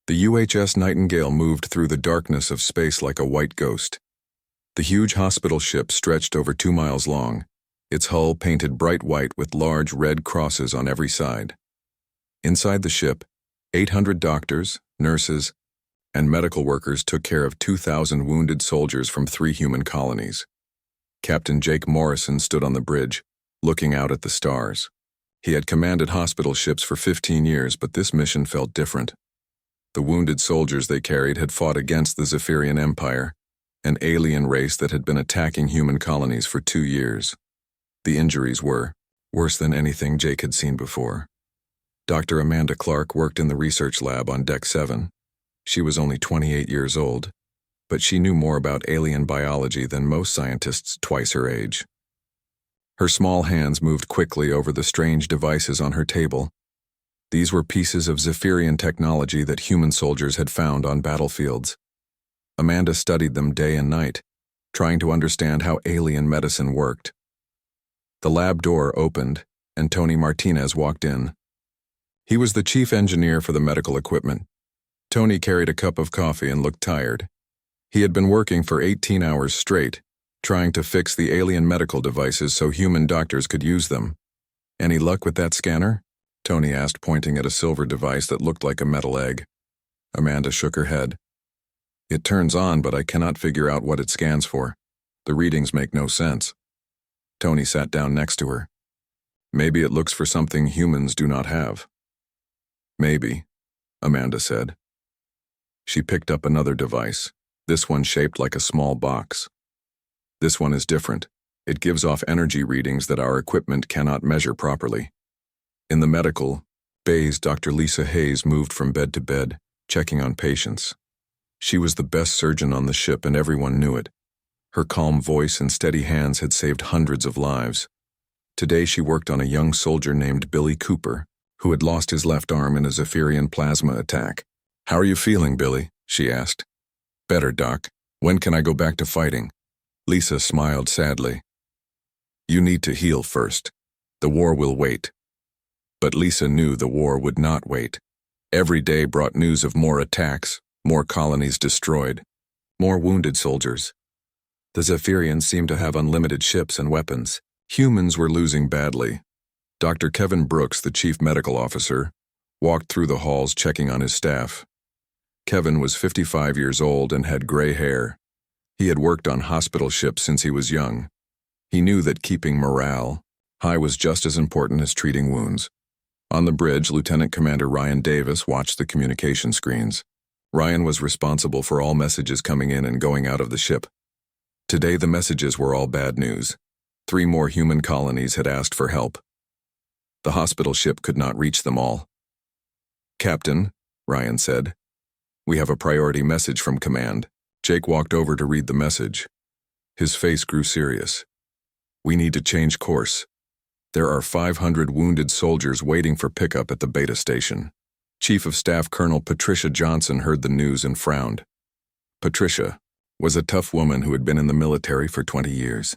The UHS Nightingale moved through the darkness of space like a white ghost. The huge hospital ship stretched over 2 miles long, its hull painted bright white with large red crosses on every side. Inside the ship, 800 doctors, nurses, and medical workers took care of 2,000 wounded soldiers from 3 human colonies. Captain Jake Morrison stood on the bridge, looking out at the stars. He had commanded hospital ships for 15 years, but this mission felt different. The wounded soldiers they carried had fought against the Zephyrian Empire, an alien race that had been attacking human colonies for 2 years. The injuries were worse than anything Jake had seen before. Dr. Amanda Clark worked in the research lab on Deck 7. She was only 28 years old, but she knew more about alien biology than most scientists twice her age. Her small hands moved quickly over the strange devices on her table. These were pieces of Zephyrian technology that human soldiers had found on battlefields. Amanda studied them day and night, trying to understand how alien medicine worked. The lab door opened, and Tony Martinez walked in. He was the chief engineer for the medical equipment. Tony carried a cup of coffee and looked tired. He had been working for 18 hours straight, trying to fix the alien medical devices so human doctors could use them. "Any luck with that scanner?" Tony asked, pointing at a silver device that looked like a metal egg. Amanda shook her head. "It turns on, but I cannot figure out what it scans for. The readings make no sense." Tony sat down next to her. "Maybe it looks for something humans do not have." "Maybe," Amanda said. She picked up another device, this one shaped like a small box. "This one is different. It gives off energy readings that our equipment cannot measure properly." In the medical bays, Dr. Lisa Hayes moved from bed to bed, checking on patients. She was the best surgeon on the ship, and everyone knew it. Her calm voice and steady hands had saved hundreds of lives. Today she worked on a young soldier named Billy Cooper, who had lost his left arm in a Zephyrian plasma attack. "How are you feeling, Billy?" she asked. "Better, Doc. When can I go back to fighting?" Lisa smiled sadly. "You need to heal first. The war will wait." But Lisa knew the war would not wait. Every day brought news of more attacks, more colonies destroyed, more wounded soldiers. The Zephyrians seemed to have unlimited ships and weapons. Humans were losing badly. Dr. Kevin Brooks, the chief medical officer, walked through the halls checking on his staff. Kevin was 55 years old and had gray hair. He had worked on hospital ships since he was young. He knew that keeping morale high was just as important as treating wounds. On the bridge, Lieutenant Commander Ryan Davis watched the communication screens. Ryan was responsible for all messages coming in and going out of the ship. Today the messages were all bad news. 3 more human colonies had asked for help. The hospital ship could not reach them all. "Captain," Ryan said, "we have a priority message from command." Jake walked over to read the message. His face grew serious. "We need to change course. There are 500 wounded soldiers waiting for pickup at the Beta Station." Chief of Staff Colonel Patricia Johnson heard the news and frowned. Patricia was a tough woman who had been in the military for 20 years.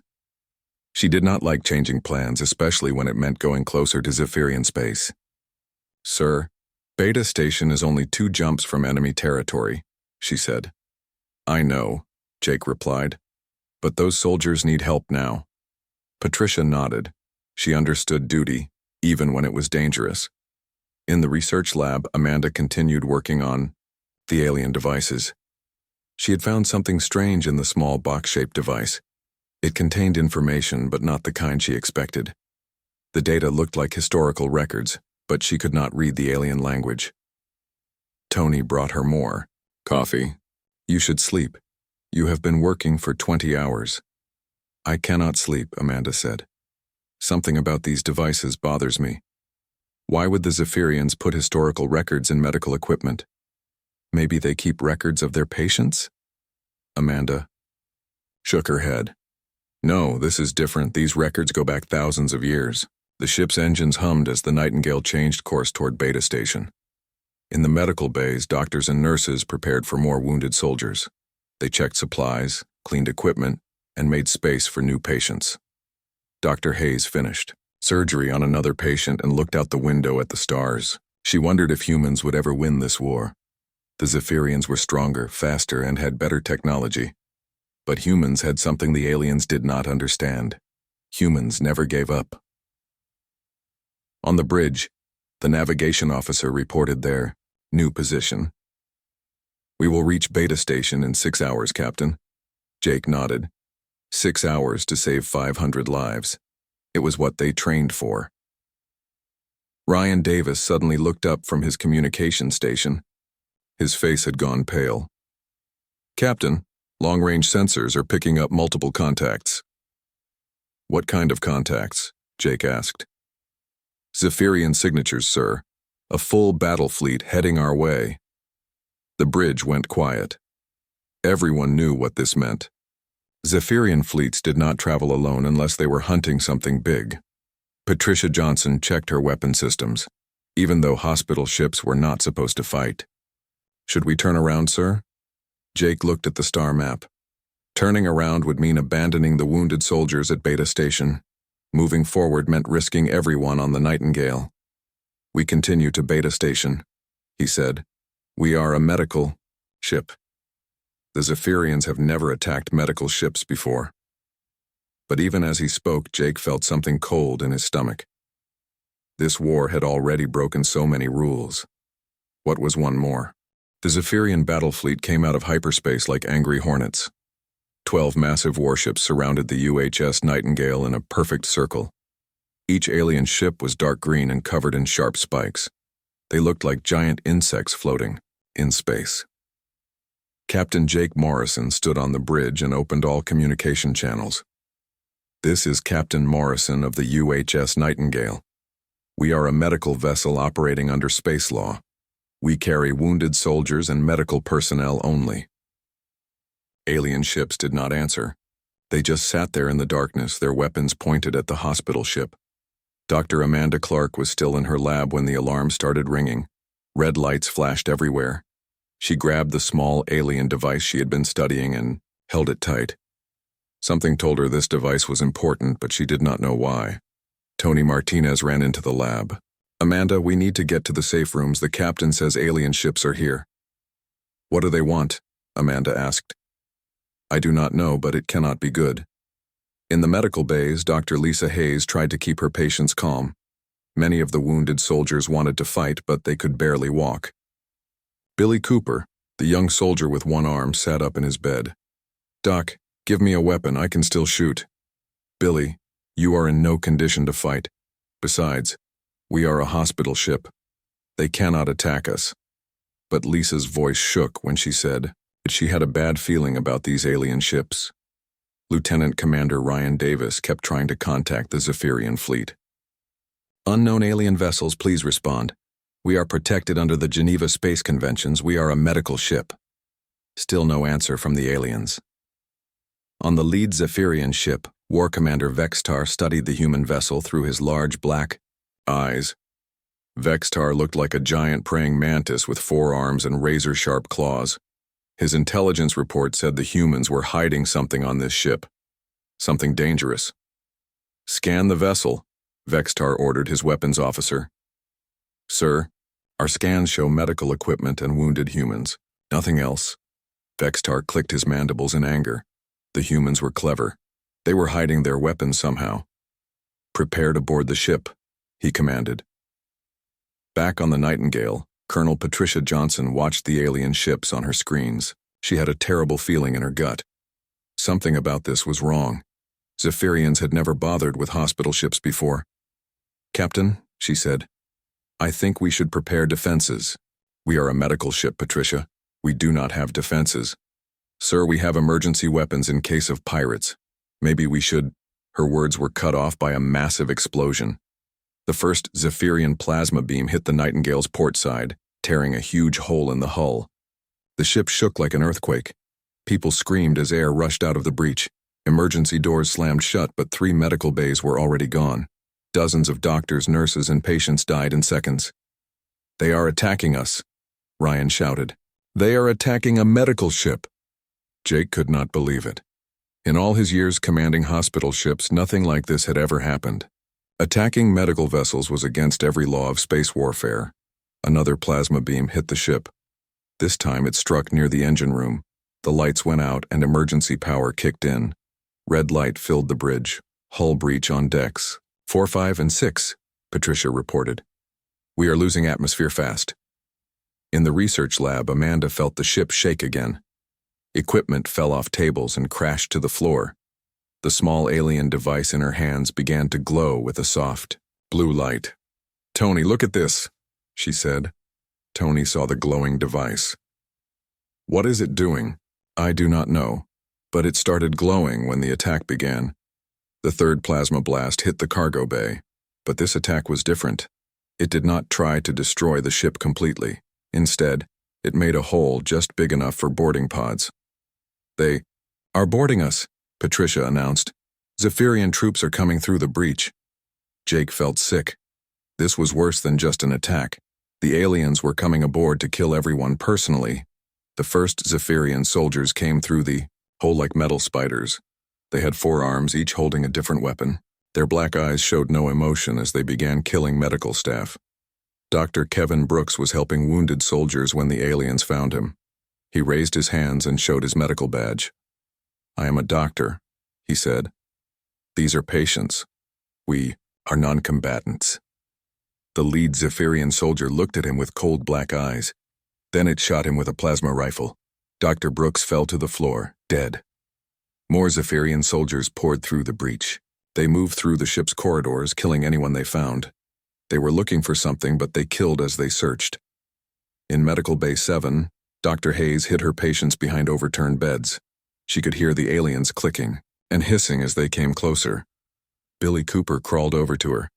She did not like changing plans, especially when it meant going closer to Zephyrian space. "Sir, Beta Station is only 2 jumps from enemy territory," she said. "I know," Jake replied, "but those soldiers need help now." Patricia nodded. She understood duty, even when it was dangerous. In the research lab, Amanda continued working on the alien devices. She had found something strange in the small box-shaped device. It contained information, but not the kind she expected. The data looked like historical records, but she could not read the alien language. Tony brought her more coffee. "You should sleep. You have been working for 20 hours. "I cannot sleep," Amanda said. "Something about these devices bothers me. Why would the Zephyrians put historical records in medical equipment? Maybe they keep records of their patients?" Amanda shook her head. "No, this is different. These records go back thousands of years." The ship's engines hummed as the Nightingale changed course toward Beta Station. In the medical bays, doctors and nurses prepared for more wounded soldiers. They checked supplies, cleaned equipment, and made space for new patients. Dr. Hayes finished surgery on another patient and looked out the window at the stars. She wondered if humans would ever win this war. The Zephyrians were stronger, faster, and had better technology. But humans had something the aliens did not understand. Humans never gave up. On the bridge, the navigation officer reported their new position. "We will reach Beta Station in 6 hours, Captain." Jake nodded. 6 hours to save 500 lives. It was what they trained for. Ryan Davis suddenly looked up from his communication station. His face had gone pale. "Captain, long-range sensors are picking up multiple contacts." "What kind of contacts?" Jake asked. "Zephyrian signatures, sir. A full battle fleet heading our way." The bridge went quiet. Everyone knew what this meant. Zephyrian fleets did not travel alone unless they were hunting something big. Patricia Johnson checked her weapon systems, even though hospital ships were not supposed to fight. "Should we turn around, sir?" Jake looked at the star map. Turning around would mean abandoning the wounded soldiers at Beta Station. Moving forward meant risking everyone on the Nightingale. "We continue to Beta Station," he said. "We are a medical ship." The Zephyrians have never attacked medical ships before. But even as he spoke, Jake felt something cold in his stomach. This war had already broken so many rules. What was one more? The Zephyrian battle fleet came out of hyperspace like angry hornets. 12 massive warships surrounded the UHS Nightingale in a perfect circle. Each alien ship was dark green and covered in sharp spikes. They looked like giant insects floating in space. Captain Jake Morrison stood on the bridge and opened all communication channels. "This is Captain Morrison of the UHS Nightingale. We are a medical vessel operating under space law. We carry wounded soldiers and medical personnel only." Alien ships did not answer. They just sat there in the darkness, their weapons pointed at the hospital ship. Dr. Amanda Clark was still in her lab when the alarm started ringing. Red lights flashed everywhere. She grabbed the small alien device she had been studying and held it tight. Something told her this device was important, but she did not know why. Tony Martinez ran into the lab. "Amanda, we need to get to the safe rooms. The captain says alien ships are here." "What do they want?" Amanda asked. "I do not know, but it cannot be good." In the medical bays, Dr. Lisa Hayes tried to keep her patients calm. Many of the wounded soldiers wanted to fight, but they could barely walk. Billy Cooper, the young soldier with one arm, sat up in his bed. "Doc, give me a weapon. I can still shoot." "Billy, you are in no condition to fight. Besides, we are a hospital ship. They cannot attack us." But Lisa's voice shook when she said that she had a bad feeling about these alien ships. Lieutenant Commander Ryan Davis kept trying to contact the Zephyrian fleet. "Unknown alien vessels, please respond. We are protected under the Geneva Space Conventions. We are a medical ship." Still no answer from the aliens. On the lead Zephyrian ship, War Commander Vextar studied the human vessel through his large black eyes. Vextar looked like a giant praying mantis with 4 arms and razor-sharp claws. His intelligence report said the humans were hiding something on this ship. Something dangerous. "Scan the vessel," Vextar ordered his weapons officer. "Sir, our scans show medical equipment and wounded humans. Nothing else." Vextar clicked his mandibles in anger. The humans were clever. They were hiding their weapons somehow. "Prepare to board the ship," he commanded. Back on the Nightingale, Colonel Patricia Johnson watched the alien ships on her screens. She had a terrible feeling in her gut. Something about this was wrong. Zephyrians had never bothered with hospital ships before. "Captain," she said, "I think we should prepare defenses. We are a medical ship, Patricia. We do not have defenses. Sir, we have emergency weapons in case of pirates. Maybe we should—" Her words were cut off by a massive explosion. The first Zephyrian plasma beam hit the Nightingale's port side, tearing a huge hole in the hull. The ship shook like an earthquake. People screamed as air rushed out of the breach. Emergency doors slammed shut, but 3 medical bays were already gone. Dozens of doctors, nurses, and patients died in seconds. "They are attacking us," Ryan shouted. "They are attacking a medical ship." Jake could not believe it. In all his years commanding hospital ships, nothing like this had ever happened. Attacking medical vessels was against every law of space warfare. Another plasma beam hit the ship. This time it struck near the engine room. The lights went out and emergency power kicked in. Red light filled the bridge. Hull breach on decks. 4, 5, and 6, Patricia reported. We are losing atmosphere fast. In the research lab, Amanda felt the ship shake again. Equipment fell off tables and crashed to the floor. The small alien device in her hands began to glow with a soft, blue light. Tony, look at this, she said. Tony saw the glowing device. What is it doing? I do not know, but it started glowing when the attack began. The third plasma blast hit the cargo bay, but this attack was different. It did not try to destroy the ship completely. Instead, it made a hole just big enough for boarding pods. They are boarding us, Patricia announced. Zephyrian troops are coming through the breach. Jake felt sick. This was worse than just an attack. The aliens were coming aboard to kill everyone personally. The first Zephyrian soldiers came through the hole like metal spiders. They had 4 arms, each holding a different weapon. Their black eyes showed no emotion as they began killing medical staff. Dr. Kevin Brooks was helping wounded soldiers when the aliens found him. He raised his hands and showed his medical badge. I am a doctor, he said. These are patients. We are non-combatants. The lead Zephyrian soldier looked at him with cold black eyes. Then it shot him with a plasma rifle. Dr. Brooks fell to the floor, dead. More Zephyrian soldiers poured through the breach. They moved through the ship's corridors, killing anyone they found. They were looking for something, but they killed as they searched. In Medical Bay 7, Dr. Hayes hid her patients behind overturned beds. She could hear the aliens clicking and hissing as they came closer. Billy Cooper crawled over to her.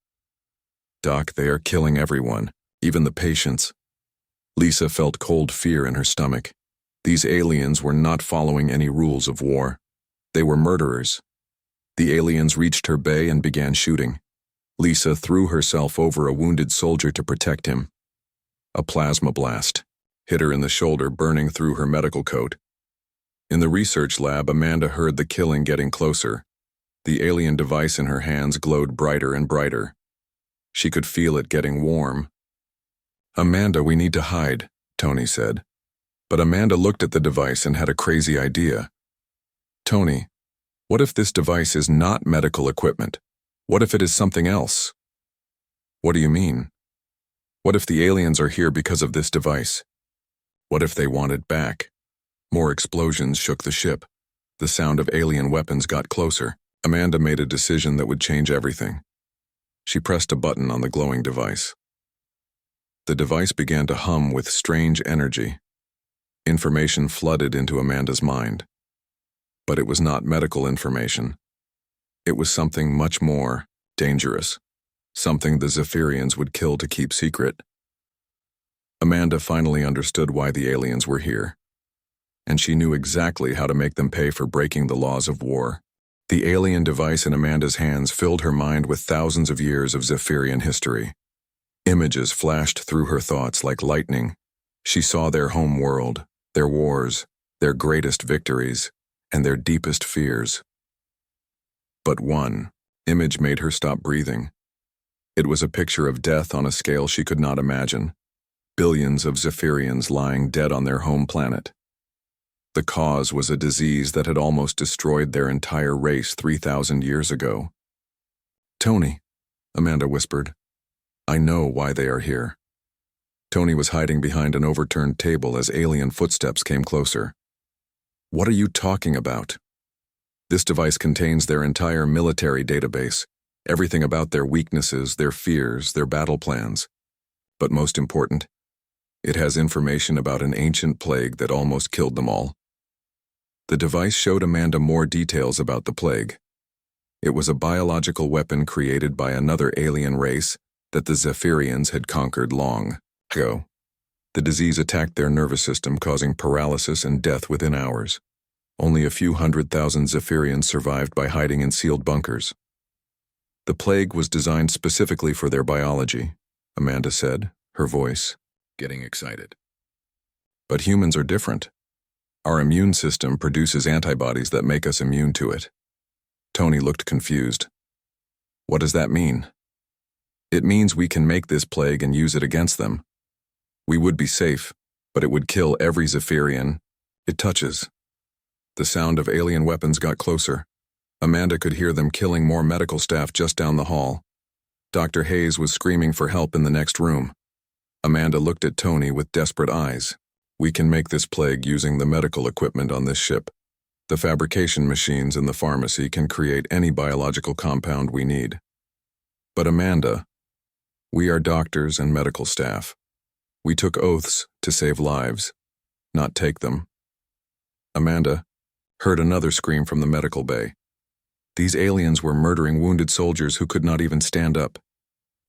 Doc, they are killing everyone, even the patients. Lisa felt cold fear in her stomach. These aliens were not following any rules of war. They were murderers. The aliens reached her bay and began shooting. Lisa threw herself over a wounded soldier to protect him. A plasma blast hit her in the shoulder, burning through her medical coat. In the research lab, Amanda heard the killing getting closer. The alien device in her hands glowed brighter and brighter. She could feel it getting warm. Amanda, we need to hide, Tony said. But Amanda looked at the device and had a crazy idea. Tony, what if this device is not medical equipment? What if it is something else? What do you mean? What if the aliens are here because of this device? What if they want it back? More explosions shook the ship. The sound of alien weapons got closer. Amanda made a decision that would change everything. She pressed a button on the glowing device. The device began to hum with strange energy. Information flooded into Amanda's mind. But it was not medical information. It was something much more dangerous. Something the Zephyrians would kill to keep secret. Amanda finally understood why the aliens were here. And she knew exactly how to make them pay for breaking the laws of war. The alien device in Amanda's hands filled her mind with thousands of years of Zephyrian history. Images flashed through her thoughts like lightning. She saw their home world, their wars, their greatest victories, and their deepest fears. But one image made her stop breathing. It was a picture of death on a scale she could not imagine. Billions of Zephyrians lying dead on their home planet. The cause was a disease that had almost destroyed their entire race 3,000 years ago. Tony, Amanda whispered. I know why they are here. Tony was hiding behind an overturned table as alien footsteps came closer. What are you talking about? This device contains their entire military database, everything about their weaknesses, their fears, their battle plans. But most important, it has information about an ancient plague that almost killed them all. The device showed Amanda more details about the plague. It was a biological weapon created by another alien race that the Zephyrians had conquered long ago. The disease attacked their nervous system, causing paralysis and death within hours. Only a few 100,000 Zephyrians survived by hiding in sealed bunkers. The plague was designed specifically for their biology, Amanda said, her voice getting excited. But humans are different. Our immune system produces antibodies that make us immune to it. Tony looked confused. What does that mean? It means we can make this plague and use it against them. We would be safe, but it would kill every Zephyrian it touches. The sound of alien weapons got closer. Amanda could hear them killing more medical staff just down the hall. Dr. Hayes was screaming for help in the next room. Amanda looked at Tony with desperate eyes. We can make this plague using the medical equipment on this ship. The fabrication machines in the pharmacy can create any biological compound we need. But Amanda, we are doctors and medical staff. We took oaths to save lives, not take them. Amanda heard another scream from the medical bay. These aliens were murdering wounded soldiers who could not even stand up.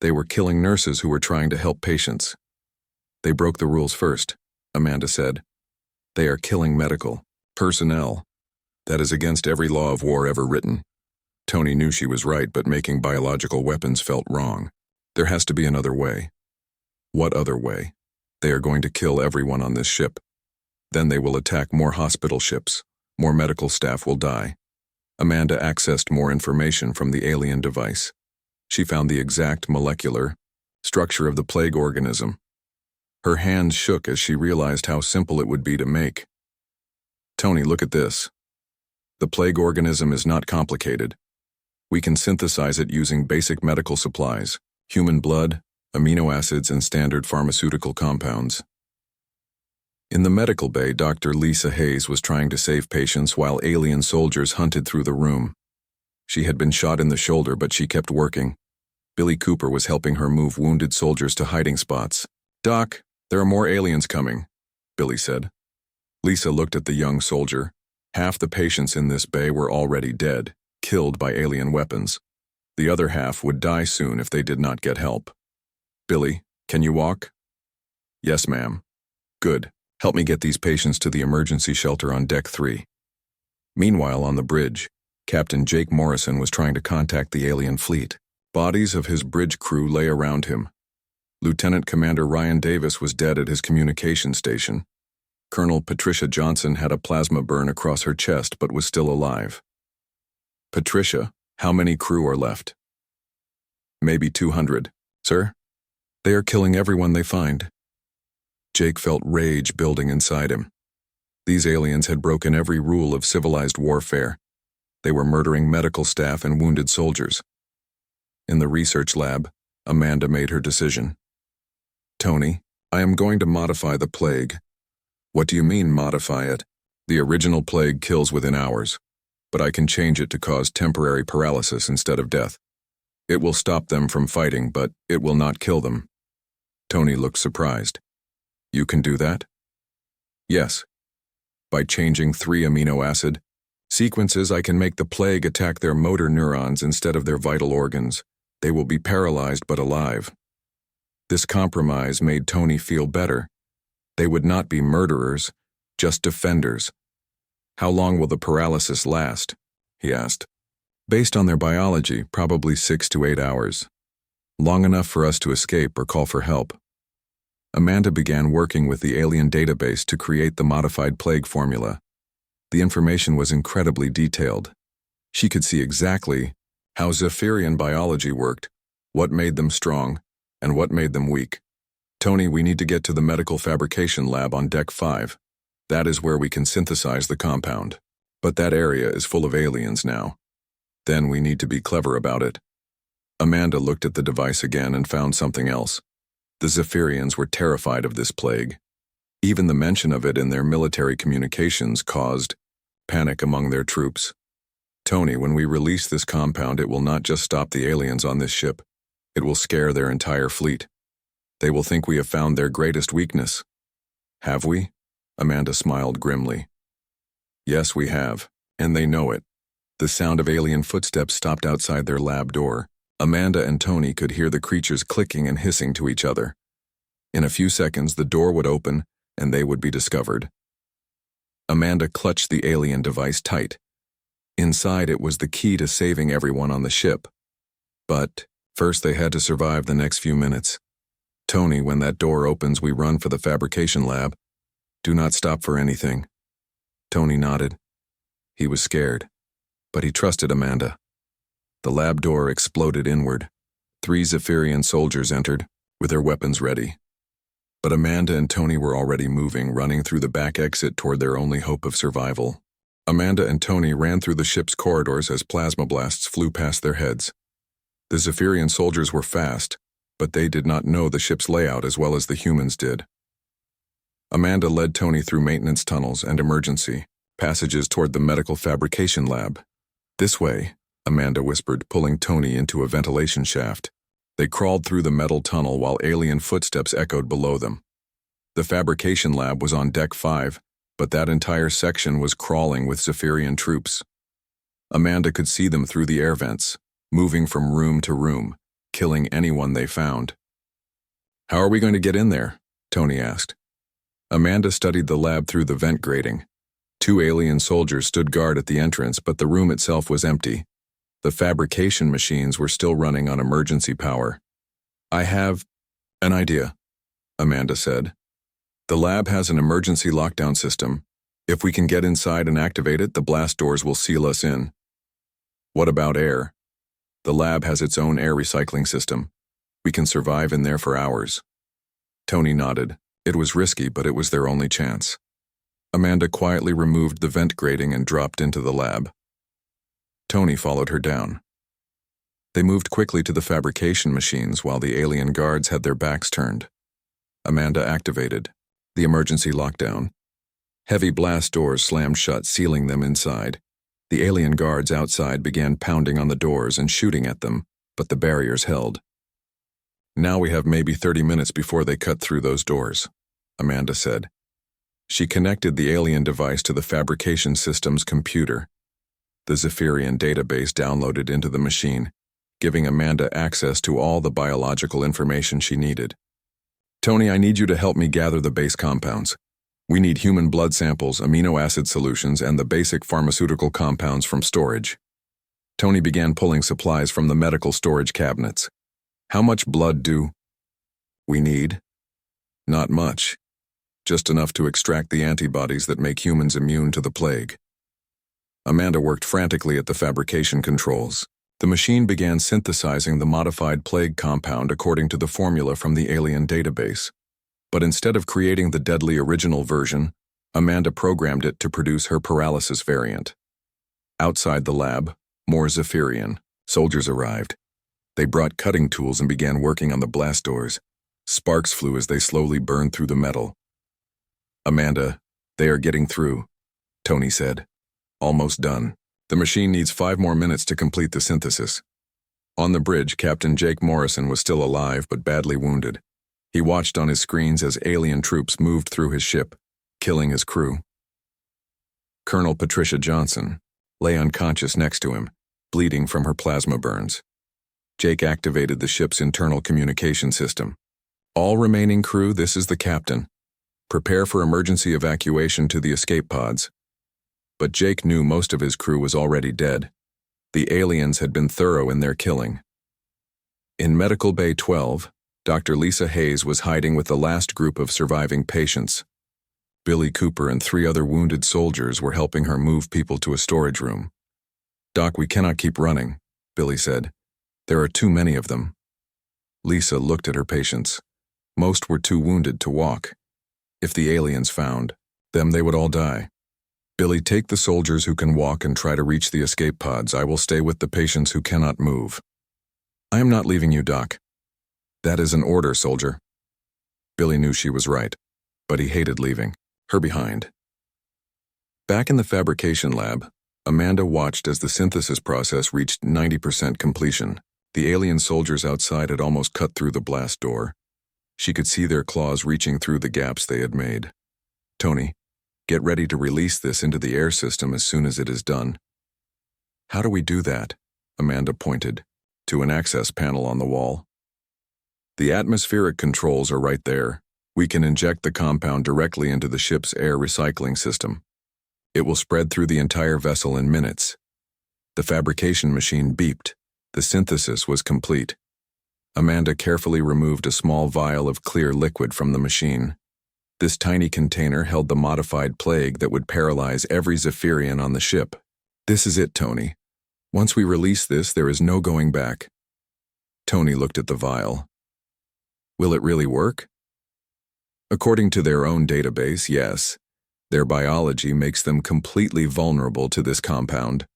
They were killing nurses who were trying to help patients. They broke the rules first, Amanda said. They are killing medical personnel. That is against every law of war ever written. Tony knew she was right, but making biological weapons felt wrong. There has to be another way. What other way? They are going to kill everyone on this ship. Then they will attack more hospital ships. More medical staff will die. Amanda accessed more information from the alien device. She found the exact molecular structure of the plague organism. Her hands shook as she realized how simple it would be to make. Tony, look at this. The plague organism is not complicated. We can synthesize it using basic medical supplies, human blood, amino acids, and standard pharmaceutical compounds. In the medical bay, Dr. Lisa Hayes was trying to save patients while alien soldiers hunted through the room. She had been shot in the shoulder, but she kept working. Billy Cooper was helping her move wounded soldiers to hiding spots. Doc, there are more aliens coming, Billy said. Lisa looked at the young soldier. Half the patients in this bay were already dead, killed by alien weapons. The other half would die soon if they did not get help. Billy, can you walk? Yes, ma'am. Good. Help me get these patients to the emergency shelter on Deck 3. Meanwhile, on the bridge, Captain Jake Morrison was trying to contact the alien fleet. Bodies of his bridge crew lay around him. Lieutenant Commander Ryan Davis was dead at his communication station. Colonel Patricia Johnson had a plasma burn across her chest but was still alive. Patricia, how many crew are left? Maybe 200. Sir? They are killing everyone they find. Jake felt rage building inside him. These aliens had broken every rule of civilized warfare. They were murdering medical staff and wounded soldiers. In the research lab, Amanda made her decision. Tony, I am going to modify the plague. What do you mean, modify it? The original plague kills within hours, but I can change it to cause temporary paralysis instead of death. It will stop them from fighting, but it will not kill them. Tony looked surprised. You can do that? Yes. By changing 3 amino acid sequences, I can make the plague attack their motor neurons instead of their vital organs. They will be paralyzed but alive. This compromise made Tony feel better. They would not be murderers, just defenders. How long will the paralysis last? He asked. Based on their biology, probably 6 to 8 hours. Long enough for us to escape or call for help. Amanda began working with the alien database to create the modified plague formula. The information was incredibly detailed. She could see exactly how Zephyrian biology worked, what made them strong, and what made them weak. Tony, we need to get to the medical fabrication lab on Deck 5. That is where we can synthesize the compound. But that area is full of aliens now. Then we need to be clever about it. Amanda looked at the device again and found something else. The Zephyrians were terrified of this plague. Even the mention of it in their military communications caused panic among their troops. Tony, when we release this compound, it will not just stop the aliens on this ship. It will scare their entire fleet. They will think we have found their greatest weakness. Have we? Amanda smiled grimly. Yes, we have, and they know it. The sound of alien footsteps stopped outside their lab door. Amanda and Tony could hear the creatures clicking and hissing to each other. In a few seconds, the door would open, and they would be discovered. Amanda clutched the alien device tight. Inside it was the key to saving everyone on the ship. But first they had to survive the next few minutes. Tony, when that door opens, we run for the fabrication lab. Do not stop for anything. Tony nodded. He was scared, but he trusted Amanda. The lab door exploded inward. 3 Zephyrian soldiers entered, with their weapons ready. But Amanda and Tony were already moving, running through the back exit toward their only hope of survival. Amanda and Tony ran through the ship's corridors as plasma blasts flew past their heads. The Zephyrian soldiers were fast, but they did not know the ship's layout as well as the humans did. Amanda led Tony through maintenance tunnels and emergency passages toward the medical fabrication lab. "This way," Amanda whispered, pulling Tony into a ventilation shaft. They crawled through the metal tunnel while alien footsteps echoed below them. The fabrication lab was on deck 5, but that entire section was crawling with Zephyrian troops. Amanda could see them through the air vents, moving from room to room, killing anyone they found. "How are we going to get in there?" Tony asked. Amanda studied the lab through the vent grating. 2 alien soldiers stood guard at the entrance, but the room itself was empty. The fabrication machines were still running on emergency power. "I have an idea," Amanda said. "The lab has an emergency lockdown system. If we can get inside and activate it, the blast doors will seal us in." "What about air?" "The lab has its own air recycling system. We can survive in there for hours." Tony nodded. It was risky, but it was their only chance. Amanda quietly removed the vent grating and dropped into the lab. Tony followed her down. They moved quickly to the fabrication machines while the alien guards had their backs turned. Amanda activated the emergency lockdown. Heavy blast doors slammed shut, sealing them inside. The alien guards outside began pounding on the doors and shooting at them, but the barriers held. "Now we have maybe 30 minutes before they cut through those doors," Amanda said. She connected the alien device to the fabrication system's computer. The Zephyrian database downloaded into the machine, giving Amanda access to all the biological information she needed. "Tony, I need you to help me gather the base compounds. We need human blood samples, amino acid solutions, and the basic pharmaceutical compounds from storage." Tony began pulling supplies from the medical storage cabinets. "How much blood do we need?" "Not much. Just enough to extract the antibodies that make humans immune to the plague." Amanda worked frantically at the fabrication controls. The machine began synthesizing the modified plague compound according to the formula from the alien database. But instead of creating the deadly original version, Amanda programmed it to produce her paralysis variant. Outside the lab, more Zephyrian soldiers arrived. They brought cutting tools and began working on the blast doors. Sparks flew as they slowly burned through the metal. "Amanda, they are getting through," Tony said. "Almost done. The machine needs 5 more minutes to complete the synthesis." On the bridge, Captain Jake Morrison was still alive but badly wounded. He watched on his screens as alien troops moved through his ship, killing his crew. Colonel Patricia Johnson lay unconscious next to him, bleeding from her plasma burns. Jake activated the ship's internal communication system. "All remaining crew, this is the captain. Prepare for emergency evacuation to the escape pods." But Jake knew most of his crew was already dead. The aliens had been thorough in their killing. In Medical Bay 12, Dr. Lisa Hayes was hiding with the last group of surviving patients. Billy Cooper and 3 other wounded soldiers were helping her move people to a storage room. "Doc, we cannot keep running," Billy said. "There are too many of them." Lisa looked at her patients. Most were too wounded to walk. If the aliens found them, they would all die. "Billy, take the soldiers who can walk and try to reach the escape pods. I will stay with the patients who cannot move." "I am not leaving you, Doc." "That is an order, soldier." Billy knew she was right, but he hated leaving her behind. Back in the fabrication lab, Amanda watched as the synthesis process reached 90% completion. The alien soldiers outside had almost cut through the blast door. She could see their claws reaching through the gaps they had made. "Tony, get ready to release this into the air system as soon as it is done." "How do we do that?" Amanda pointed to an access panel on the wall. "The atmospheric controls are right there. We can inject the compound directly into the ship's air recycling system. It will spread through the entire vessel in minutes." The fabrication machine beeped. The synthesis was complete. Amanda carefully removed a small vial of clear liquid from the machine. This tiny container held the modified plague that would paralyze every Zephyrian on the ship. "This is it, Tony. Once we release this, there is no going back." Tony looked at the vial. "Will it really work?" According to their own database, yes. Their biology makes them completely vulnerable to this compound.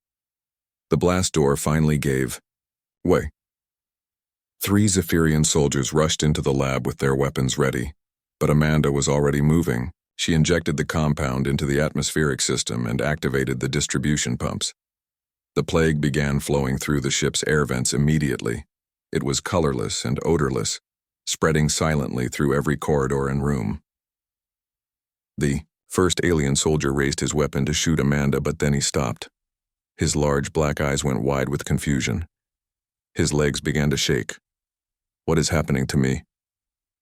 The blast door finally gave way. 3 Zephyrian soldiers rushed into the lab with their weapons ready, but Amanda was already moving. She injected the compound into the atmospheric system and activated the distribution pumps. The plague began flowing through the ship's air vents immediately. It was colorless and odorless, spreading silently through every corridor and room. The first alien soldier raised his weapon to shoot Amanda, but then he stopped. His large black eyes went wide with confusion. His legs began to shake. "What is happening to me?"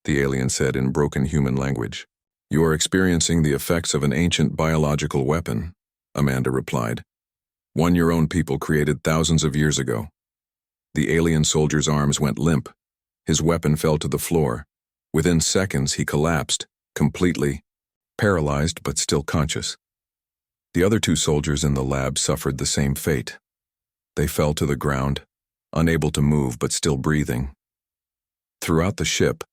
the alien said in broken human language. "You are experiencing the effects of an ancient biological weapon," Amanda replied. "One your own people created thousands of years ago." The alien soldier's arms went limp. His weapon fell to the floor. Within seconds, he collapsed, completely paralyzed but still conscious. The other 2 soldiers in the lab suffered the same fate. They fell to the ground, unable to move but still breathing. Throughout the ship,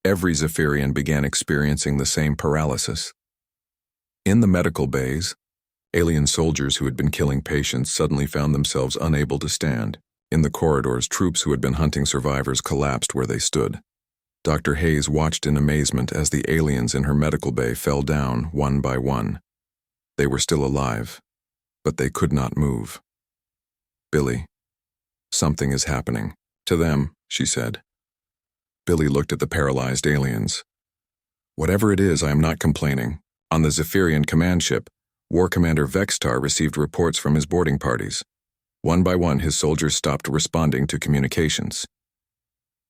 every Zephyrian began experiencing the same paralysis. In the medical bays, alien soldiers who had been killing patients suddenly found themselves unable to stand. In the corridors, troops who had been hunting survivors collapsed where they stood. Dr. Hayes watched in amazement as the aliens in her medical bay fell down one by one. They were still alive, but they could not move. "Billy, something is happening to them," she said. Billy looked at the paralyzed aliens. "Whatever it is, I am not complaining. On the Zephyrian command ship, War Commander Vextar received reports from his boarding parties. One by one, his soldiers stopped responding to communications.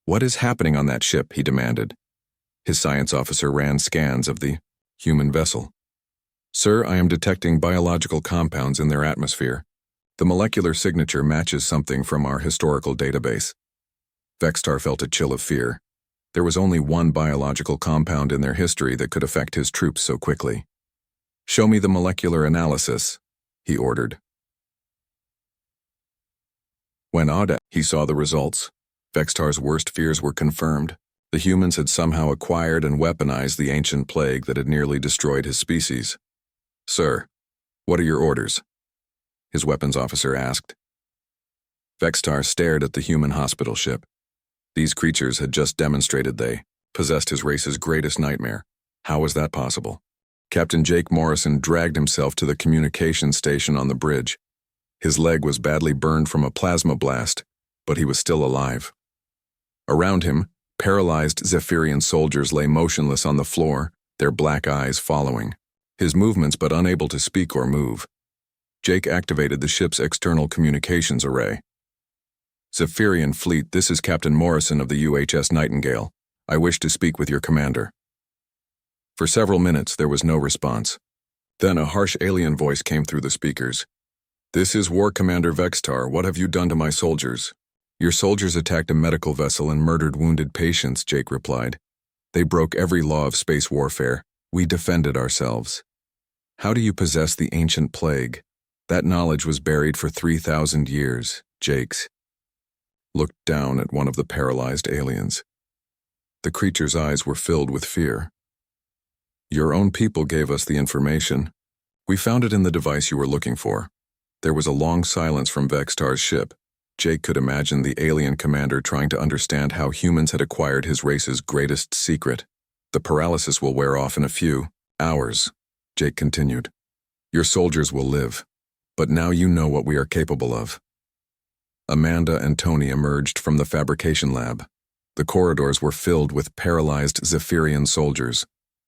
'What is happening on that ship?' he demanded. His science officer ran scans of the human vessel. 'Sir, I am detecting biological compounds in their atmosphere. The molecular signature matches something from our historical database.' Vextar felt a chill of fear. There was only one biological compound in their history that could affect his troops so quickly. 'Show me the molecular analysis,' he ordered. When he saw the results, Vextar's worst fears were confirmed. The humans had somehow acquired and weaponized the ancient plague that had nearly destroyed his species. 'Sir, what are your orders?' his weapons officer asked. Vextar stared at the human hospital ship. These creatures had just demonstrated they possessed his race's greatest nightmare. How was that possible? Captain Jake Morrison dragged himself to the communication station on the bridge. His leg was badly burned from a plasma blast, but he was still alive. Around him, paralyzed Zephyrian soldiers lay motionless on the floor, their black eyes following his movements but unable to speak or move. Jake activated the ship's external communications array. "Zephyrian Fleet, this is Captain Morrison of the UHS Nightingale. I wish to speak with your commander." For several minutes, there was no response. Then a harsh alien voice came through the speakers. "This is War Commander Vextar. What have you done to my soldiers?" "Your soldiers attacked a medical vessel and murdered wounded patients," Jake replied. "They broke every law of space warfare. We defended ourselves." "How do you possess the ancient plague? That knowledge was buried for 3,000 years, Jake's." Looked down at one of the paralyzed aliens. The creature's eyes were filled with fear. "Your own people gave us the information. We found it in the device you were looking for." There was a long silence from Vextar's ship. Jake could imagine the alien commander trying to understand how humans had acquired his race's greatest secret. "The paralysis will wear off in a few hours," Jake continued. "Your soldiers will live. But now you know what we are capable of." Amanda and Tony emerged from the fabrication lab. The corridors were filled with paralyzed Zephyrian soldiers,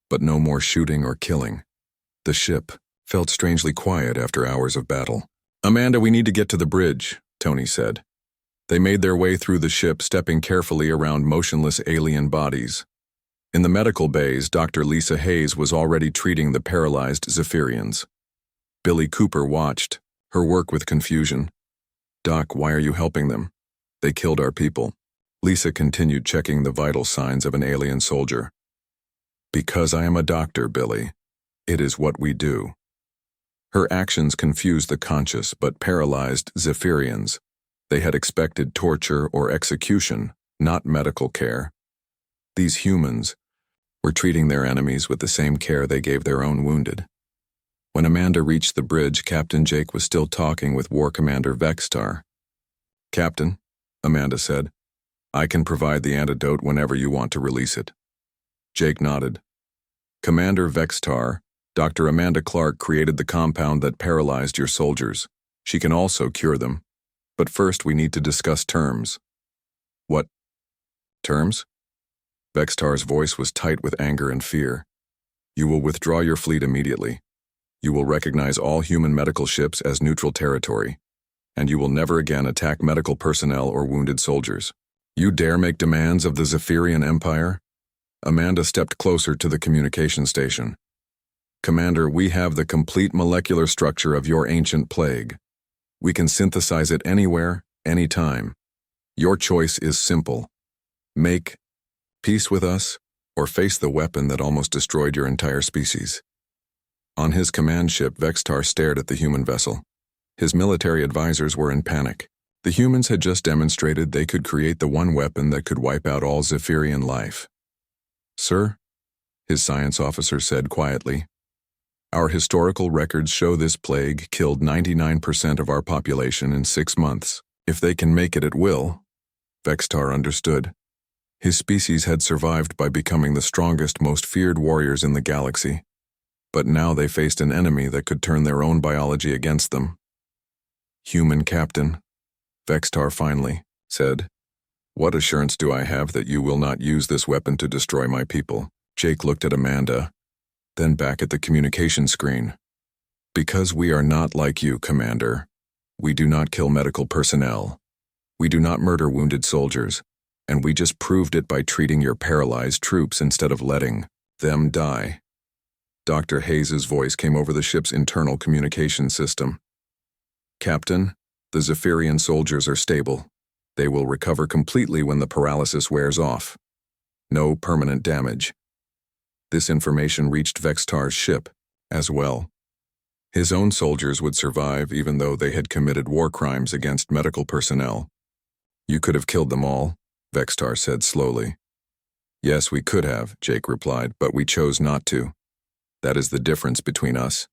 but no more shooting or killing. The ship felt strangely quiet after hours of battle. "Amanda, we need to get to the bridge," Tony said. They made their way through the ship, stepping carefully around motionless alien bodies. In the medical bays, Dr. Lisa Hayes was already treating the paralyzed Zephyrians. Billy Cooper watched, her work with confusion. "Doc, why are you helping them? They killed our people." Lisa continued checking the vital signs of an alien soldier. "Because I am a doctor, Billy. It is what we do." Her actions confused the conscious but paralyzed Zephyrians. They had expected torture or execution, not medical care. These humans were treating their enemies with the same care they gave their own wounded. When Amanda reached the bridge, Captain Jake was still talking with War Commander Vextar. "Captain," Amanda said, "I can provide the antidote whenever you want to release it." Jake nodded. "Commander Vextar, Dr. Amanda Clark created the compound that paralyzed your soldiers. She can also cure them. But first we need to discuss terms." "What terms?" Vextar's voice was tight with anger and fear. "You will withdraw your fleet immediately. You will recognize all human medical ships as neutral territory, and you will never again attack medical personnel or wounded soldiers. You dare make demands of the Zephyrian Empire?" Amanda stepped closer to the communication station. "Commander, we have the complete molecular structure of your ancient plague. We can synthesize it anywhere, anytime. Your choice is simple. Make peace with us, or face the weapon that almost destroyed your entire species." On his command ship, Vextar stared at the human vessel. His military advisors were in panic. The humans had just demonstrated they could create the one weapon that could wipe out all Zephyrian life. "Sir," his science officer said quietly, "our historical records show this plague killed 99% of our population in 6 months. If they can make it at will." Vextar understood. His species had survived by becoming the strongest, most feared warriors in the galaxy. But now they faced an enemy that could turn their own biology against them. "Human captain," Vextar finally said, "what assurance do I have that you will not use this weapon to destroy my people?" Jake looked at Amanda, then back at the communication screen. "Because we are not like you, Commander. We do not kill medical personnel. We do not murder wounded soldiers, and we just proved it by treating your paralyzed troops instead of letting them die." Dr. Hayes's voice came over the ship's internal communication system. "Captain, the Zephyrian soldiers are stable. They will recover completely when the paralysis wears off. No permanent damage." This information reached Vextar's ship as well. His own soldiers would survive even though they had committed war crimes against medical personnel. "You could have killed them all," Vextar said slowly. "Yes, we could have," Jake replied, "but we chose not to. That is the difference between us."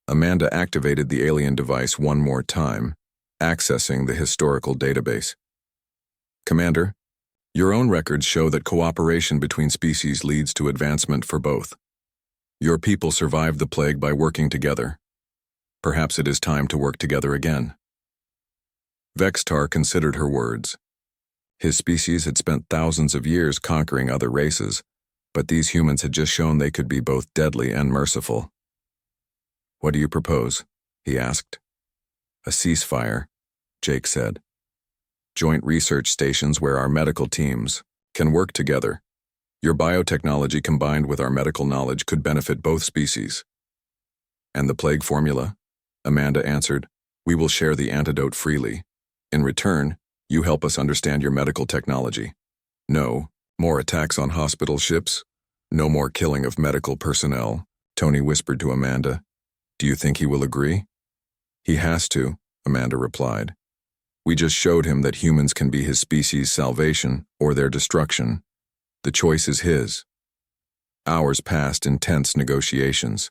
Amanda activated the alien device one more time, accessing the historical database. "Commander, your own records show that cooperation between species leads to advancement for both. Your people survived the plague by working together. Perhaps it is time to work together again." Vextar considered her words. His species had spent thousands of years conquering other races, but these humans had just shown they could be both deadly and merciful. "What do you propose?" he asked. "A ceasefire," Jake said. "Joint research stations where our medical teams can work together. Your biotechnology combined with our medical knowledge could benefit both species." "And the plague formula?" Amanda answered. "We will share the antidote freely. In return, you help us understand your medical technology. No more attacks on hospital ships. No more killing of medical personnel," Tony whispered to Amanda. "Do you think he will agree?" "He has to," Amanda replied. "We just showed him that humans can be his species' salvation or their destruction. The choice is his." Hours passed in tense negotiations.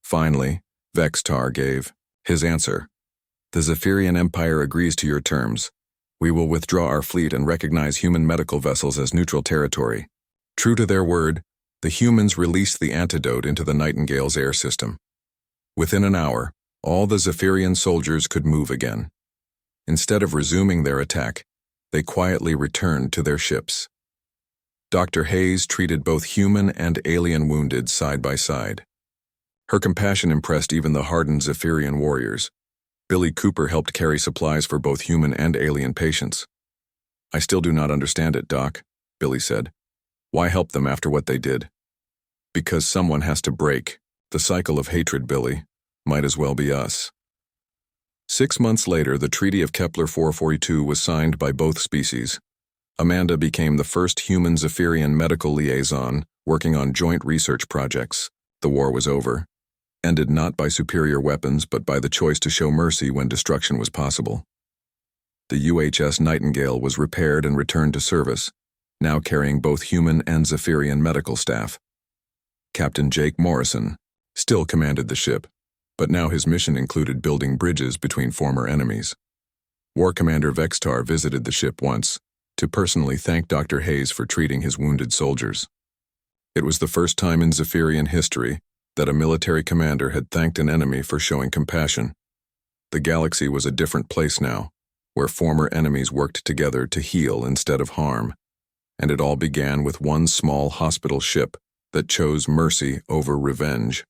Finally, Vextar gave his answer. "The Zephyrian Empire agrees to your terms. We will withdraw our fleet and recognize human medical vessels as neutral territory." True to their word, the humans released the antidote into the Nightingale's air system. Within an hour, all the Zephyrian soldiers could move again. Instead of resuming their attack, they quietly returned to their ships. Dr. Hayes treated both human and alien wounded side by side. Her compassion impressed even the hardened Zephyrian warriors. Billy Cooper helped carry supplies for both human and alien patients. "I still do not understand it, Doc," Billy said. "Why help them after what they did?" "Because someone has to break the cycle of hatred, Billy. Might as well be us." 6 months later, the Treaty of Kepler 442 was signed by both species. Amanda became the first human Zephyrian medical liaison working on joint research projects. The war was over, ended not by superior weapons but by the choice to show mercy when destruction was possible. The UHS Nightingale was repaired and returned to service, now carrying both human and Zephyrian medical staff. Captain Jake Morrison still commanded the ship, but now his mission included building bridges between former enemies. War Commander Vextar visited the ship once to personally thank Dr. Hayes for treating his wounded soldiers. It was the first time in Zephyrian history that a military commander had thanked an enemy for showing compassion. The galaxy was a different place now, where former enemies worked together to heal instead of harm, and it all began with one small hospital ship that chose mercy over revenge.